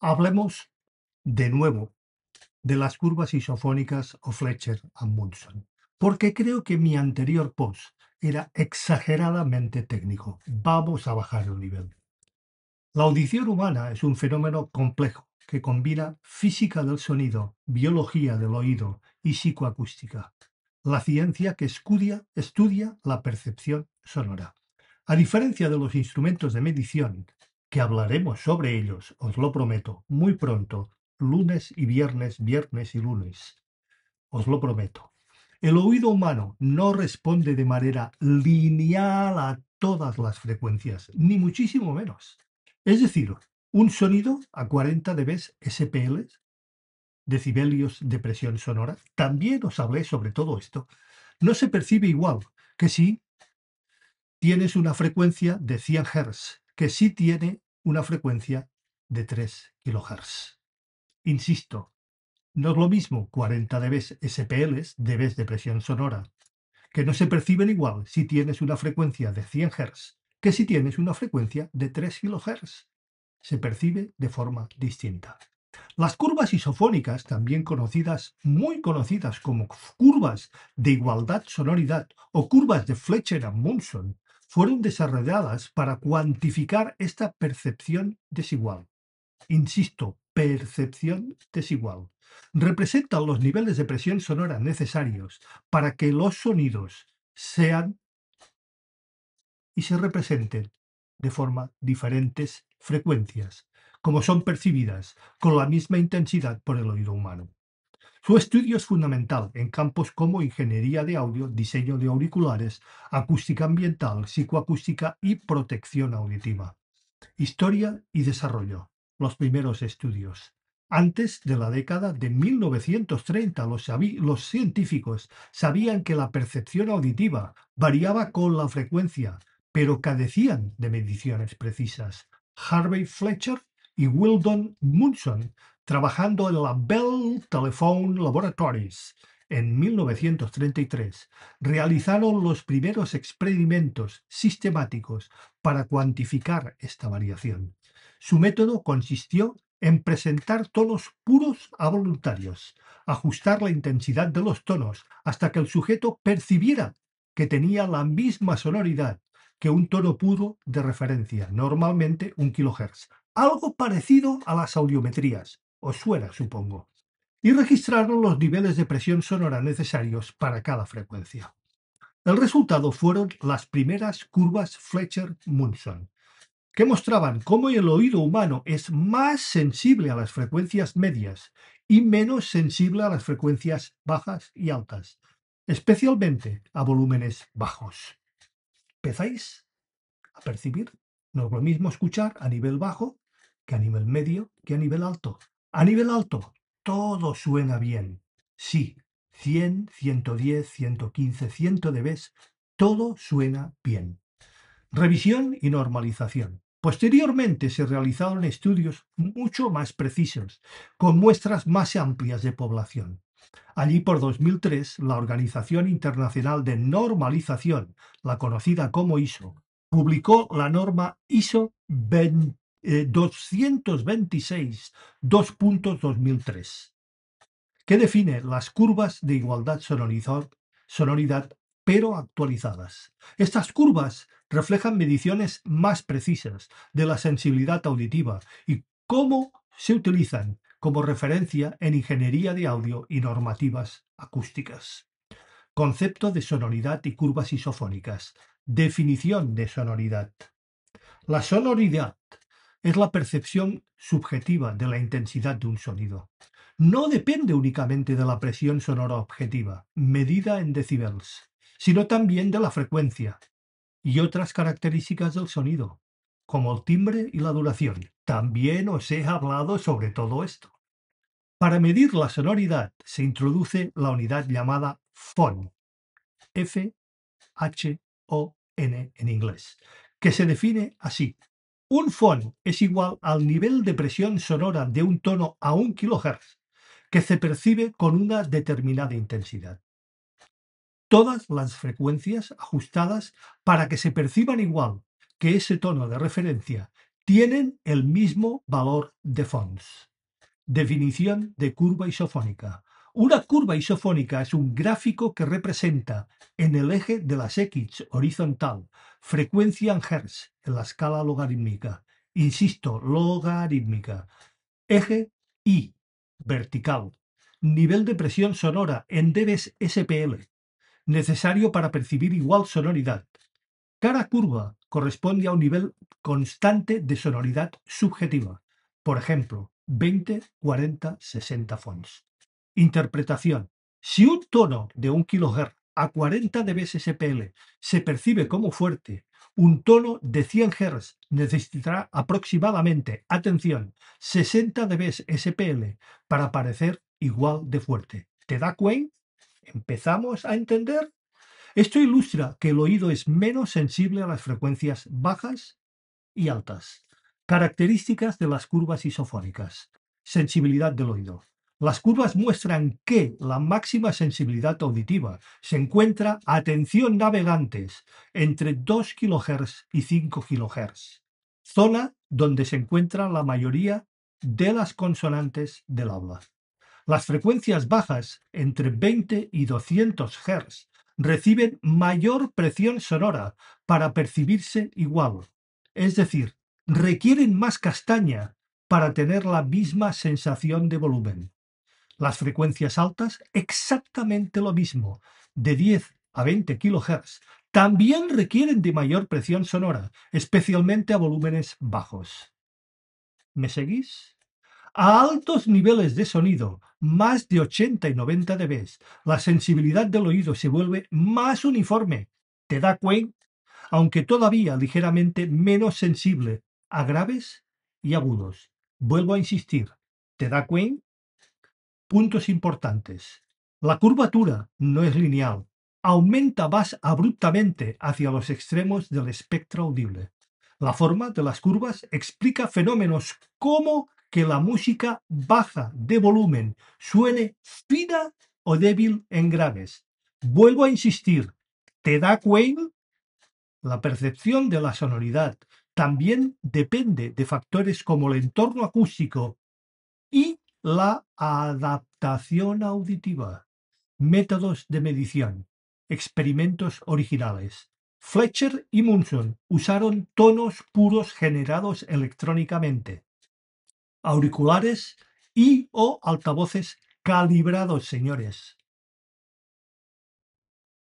Hablemos de nuevo de las curvas isofónicas o Fletcher y Munson, porque creo que mi anterior post era exageradamente técnico. Vamos a bajar el nivel. La audición humana es un fenómeno complejo que combina física del sonido, biología del oído y psicoacústica, la ciencia que estudia la percepción sonora. A diferencia de los instrumentos de medición, que hablaremos sobre ellos, os lo prometo, muy pronto, lunes y viernes, viernes y lunes, os lo prometo. El oído humano no responde de manera lineal a todas las frecuencias, ni muchísimo menos. Es decir, un sonido a 40 dB SPL, decibelios de presión sonora, también os hablé sobre todo esto, no se percibe igual que si tienes una frecuencia de 100 Hz, que sí tiene una frecuencia de 3 kHz. Insisto, no es lo mismo 40 dB SPL, dB de presión sonora, que no se perciben igual si tienes una frecuencia de 100 Hz que si tienes una frecuencia de 3 kHz. Se percibe de forma distinta. Las curvas isofónicas, también conocidas, muy conocidas como curvas de igualdad-sonoridad o curvas de Fletcher y Munson, fueron desarrolladas para cuantificar esta percepción desigual. Insisto, percepción desigual. Representan los niveles de presión sonora necesarios para que los sonidos sean y se representen de forma diferentes frecuencias, como son percibidas con la misma intensidad por el oído humano. Su estudio es fundamental en campos como ingeniería de audio, diseño de auriculares, acústica ambiental, psicoacústica y protección auditiva. Historia y desarrollo. Los primeros estudios. Antes de la década de 1930, los científicos sabían que la percepción auditiva variaba con la frecuencia, pero carecían de mediciones precisas. Harvey Fletcher y Weldon Munson, trabajando en la Bell Telephone Laboratories en 1933, realizaron los primeros experimentos sistemáticos para cuantificar esta variación. Su método consistió en presentar tonos puros a voluntarios, ajustar la intensidad de los tonos hasta que el sujeto percibiera que tenía la misma sonoridad que un tono puro de referencia, normalmente 1 kHz. Algo parecido a las audiometrías, os suena, supongo. Y registraron los niveles de presión sonora necesarios para cada frecuencia. El resultado fueron las primeras curvas Fletcher-Munson, que mostraban cómo el oído humano es más sensible a las frecuencias medias y menos sensible a las frecuencias bajas y altas, especialmente a volúmenes bajos. ¿Empezáis a percibir? No es lo mismo escuchar a nivel bajo que a nivel medio que a nivel alto. A nivel alto, todo suena bien. Sí, 100, 110, 115, 100 dB, todo suena bien. Revisión y normalización. Posteriormente se realizaron estudios mucho más precisos, con muestras más amplias de población. Allí por 2003, la Organización Internacional de Normalización, la conocida como ISO, publicó la norma ISO 226 2.2003, que define las curvas de igualdad sonoridad, pero actualizadas. Estas curvas reflejan mediciones más precisas de la sensibilidad auditiva y cómo se utilizan como referencia en ingeniería de audio y normativas acústicas. Concepto de sonoridad y curvas isofónicas. Definición de sonoridad. La sonoridad es la percepción subjetiva de la intensidad de un sonido. No depende únicamente de la presión sonora objetiva, medida en decibels, sino también de la frecuencia y otras características del sonido, como el timbre y la duración. También os he hablado sobre todo esto. Para medir la sonoridad se introduce la unidad llamada phon, F-H-O-N en inglés, que se define así. Un phon es igual al nivel de presión sonora de un tono a 1 kHz, que se percibe con una determinada intensidad. Todas las frecuencias ajustadas para que se perciban igual que ese tono de referencia tienen el mismo valor de Fons. Definición de curva isofónica. Una curva isofónica es un gráfico que representa en el eje de las X horizontal frecuencia en Hertz en la escala logarítmica. Insisto, logarítmica. Eje Y vertical. Nivel de presión sonora en dBs SPL, necesario para percibir igual sonoridad. Cada curva corresponde a un nivel constante de sonoridad subjetiva. Por ejemplo, 20, 40, 60 Fons. Interpretación. Si un tono de 1 kHz a 40 dB SPL se percibe como fuerte, un tono de 100 Hz necesitará aproximadamente, atención, 60 dB SPL para parecer igual de fuerte. ¿Te da cuenta? ¿Empezamos a entender? Esto ilustra que el oído es menos sensible a las frecuencias bajas y altas. Características de las curvas isofónicas. Sensibilidad del oído. Las curvas muestran que la máxima sensibilidad auditiva se encuentra, atención navegantes, entre 2 kHz y 5 kHz, zona donde se encuentra la mayoría de las consonantes del habla. Las frecuencias bajas, entre 20 y 200 Hz, reciben mayor presión sonora para percibirse igual. Es decir, requieren más castaña para tener la misma sensación de volumen. Las frecuencias altas, exactamente lo mismo, de 10 a 20 kHz, también requieren de mayor presión sonora, especialmente a volúmenes bajos. ¿Me seguís? A altos niveles de sonido, más de 80 y 90 dB, la sensibilidad del oído se vuelve más uniforme. ¿Te da cuenta? Aunque todavía ligeramente menos sensible a graves y agudos. Vuelvo a insistir. ¿Te da cuenta? Puntos importantes. La curvatura no es lineal. Aumenta más abruptamente hacia los extremos del espectro audible. La forma de las curvas explica fenómenos como que la música baja de volumen suene fina o débil en graves. Vuelvo a insistir. ¿Te da cuenta? La percepción de la sonoridad también depende de factores como el entorno acústico y la adaptación auditiva. Métodos de medición. Experimentos originales. Fletcher y Munson usaron tonos puros generados electrónicamente. Auriculares y o altavoces calibrados, señores.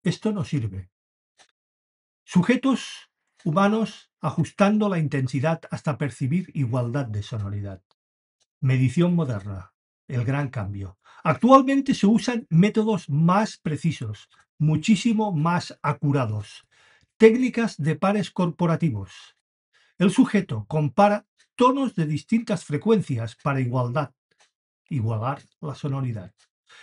Esto no sirve. Sujetos humanos ajustando la intensidad hasta percibir igualdad de sonoridad. Medición moderna. El gran cambio. Actualmente se usan métodos más precisos, muchísimo más acurados. Técnicas de pares corporativos. El sujeto compara tonos de distintas frecuencias para igualar la sonoridad.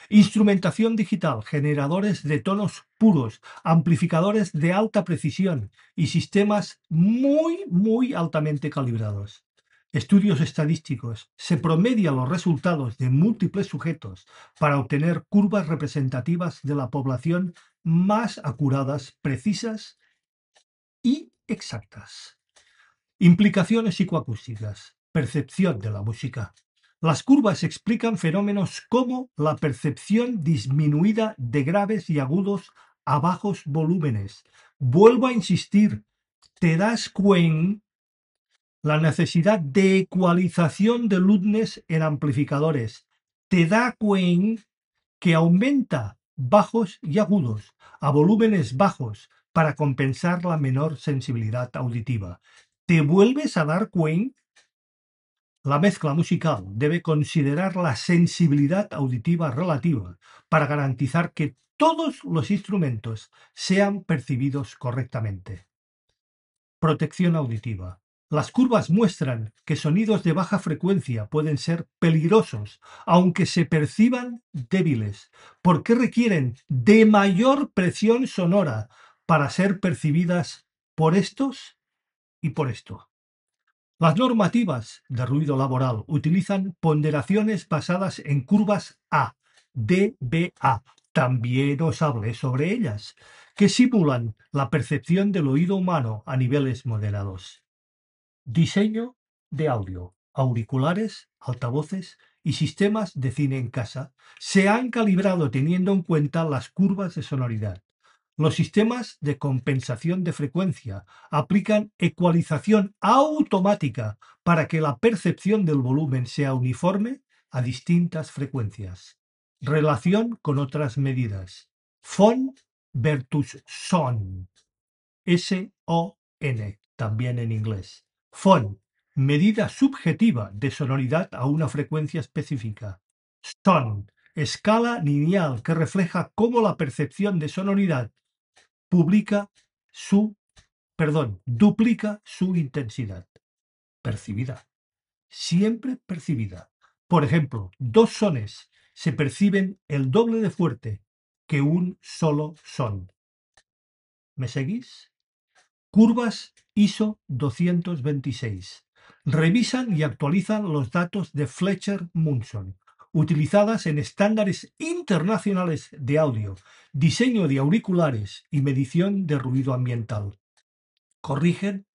Instrumentación digital, generadores de tonos puros, amplificadores de alta precisión y sistemas muy altamente calibrados. Estudios estadísticos. Se promedian los resultados de múltiples sujetos para obtener curvas representativas de la población más acuradas, precisas y exactas. Implicaciones psicoacústicas. Percepción de la música. Las curvas explican fenómenos como la percepción disminuida de graves y agudos a bajos volúmenes. Vuelvo a insistir, ¿te das cuenta? La necesidad de ecualización de loudness en amplificadores. ¿Te da cuenta que aumenta bajos y agudos a volúmenes bajos para compensar la menor sensibilidad auditiva? ¿Te vuelves a dar cuenta? La mezcla musical debe considerar la sensibilidad auditiva relativa para garantizar que todos los instrumentos sean percibidos correctamente. Protección auditiva. Las curvas muestran que sonidos de baja frecuencia pueden ser peligrosos, aunque se perciban débiles, porque requieren de mayor presión sonora para ser percibidas por estos y por esto. Las normativas de ruido laboral utilizan ponderaciones basadas en curvas A, dBA. También os hablé sobre ellas, que simulan la percepción del oído humano a niveles moderados. Diseño de audio, auriculares, altavoces y sistemas de cine en casa se han calibrado teniendo en cuenta las curvas de sonoridad. Los sistemas de compensación de frecuencia aplican ecualización automática para que la percepción del volumen sea uniforme a distintas frecuencias. Relación con otras medidas. Phon versus son. S-O-N, también en inglés. Phon, medida subjetiva de sonoridad a una frecuencia específica. Son, escala lineal que refleja cómo la percepción de sonoridad publica su, duplica su intensidad. Percibida. Siempre percibida. Por ejemplo, dos sones se perciben el doble de fuerte que un solo son. ¿Me seguís? Curvas ISO 226. Revisan y actualizan los datos de Fletcher-Munson, utilizadas en estándares internacionales de audio, diseño de auriculares y medición de ruido ambiental. Corrigen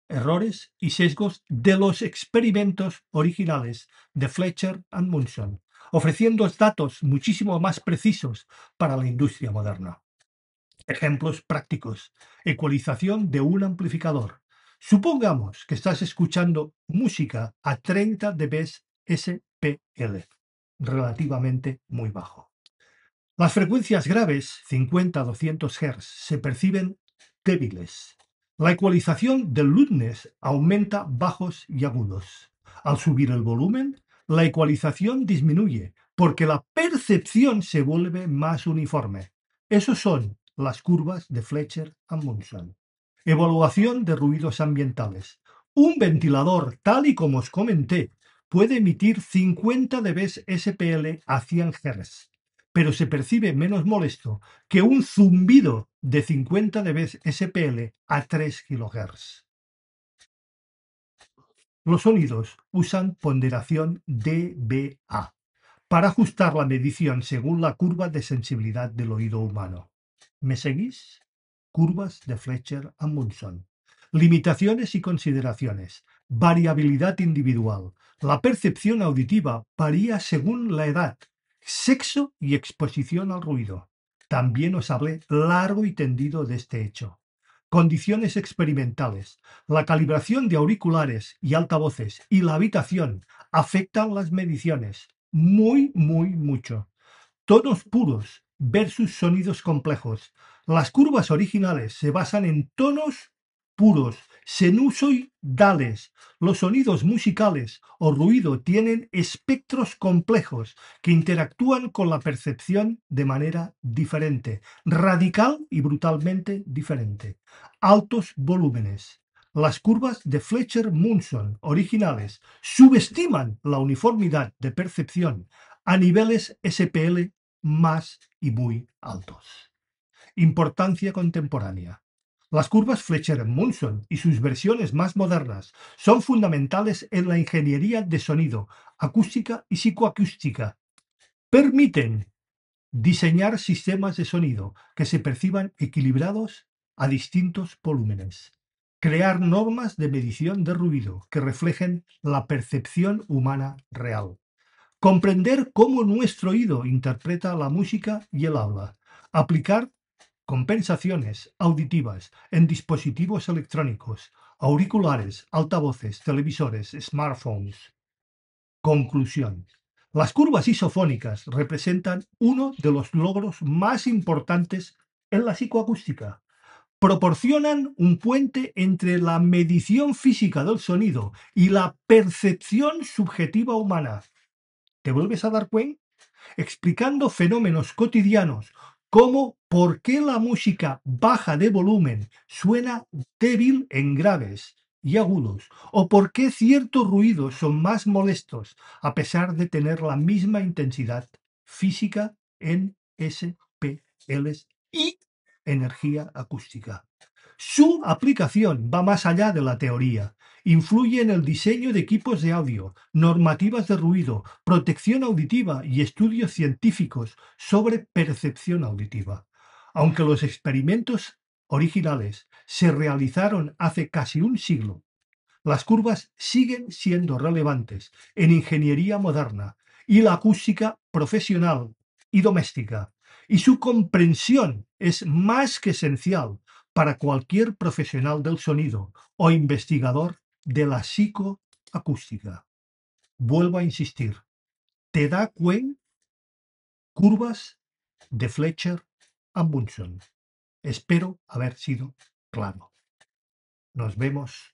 errores y sesgos de los experimentos originales de Fletcher-Munson, ofreciendo datos muchísimo más precisos para la industria moderna. Ejemplos prácticos. Ecualización de un amplificador. Supongamos que estás escuchando música a 30 dB SPL, relativamente muy bajo. Las frecuencias graves, 50-200 Hz, se perciben débiles. La ecualización del loudness aumenta bajos y agudos. Al subir el volumen, la ecualización disminuye porque la percepción se vuelve más uniforme. Esos son las curvas de Fletcher-Munson. Evaluación de ruidos ambientales. Un ventilador, tal y como os comenté, puede emitir 50 dB SPL a 100 Hz, pero se percibe menos molesto que un zumbido de 50 dB SPL a 3 kHz. Los sonidos usan ponderación dBA para ajustar la medición según la curva de sensibilidad del oído humano. ¿Me seguís? Curvas de Fletcher-Munson. Limitaciones y consideraciones. Variabilidad individual. La percepción auditiva varía según la edad, sexo y exposición al ruido. También os hablé largo y tendido de este hecho. Condiciones experimentales. La calibración de auriculares y altavoces y la habitación afectan las mediciones. Mucho. Tonos puros versus sonidos complejos. Las curvas originales se basan en tonos puros, sinusoidales. Los sonidos musicales o ruido tienen espectros complejos que interactúan con la percepción de manera diferente, radical y brutalmente diferente. Altos volúmenes. Las curvas de Fletcher-Munson originales subestiman la uniformidad de percepción a niveles SPL más y muy altos. Importancia contemporánea. Las curvas Fletcher-Munson y sus versiones más modernas son fundamentales en la ingeniería de sonido, acústica y psicoacústica. Permiten diseñar sistemas de sonido que se perciban equilibrados a distintos volúmenes. Crear normas de medición de ruido que reflejen la percepción humana real. Comprender cómo nuestro oído interpreta la música y el habla. Aplicar compensaciones auditivas en dispositivos electrónicos, auriculares, altavoces, televisores, smartphones. Conclusión. Las curvas isofónicas representan uno de los logros más importantes en la psicoacústica. Proporcionan un puente entre la medición física del sonido y la percepción subjetiva humana. ¿Te vuelves a dar cuenta? Explicando fenómenos cotidianos como por qué la música baja de volumen suena débil en graves y agudos, o por qué ciertos ruidos son más molestos a pesar de tener la misma intensidad física en SPLs y energía acústica. Su aplicación va más allá de la teoría. Influye en el diseño de equipos de audio, normativas de ruido, protección auditiva y estudios científicos sobre percepción auditiva. Aunque los experimentos originales se realizaron hace casi un siglo, Las curvas siguen siendo relevantes en ingeniería moderna y la acústica profesional y doméstica, y su comprensión es más que esencial para cualquier profesional del sonido o investigador de la psicoacústica. Vuelvo a insistir, te da cuenta curvas de Fletcher a Bunsen. Espero haber sido claro. Nos vemos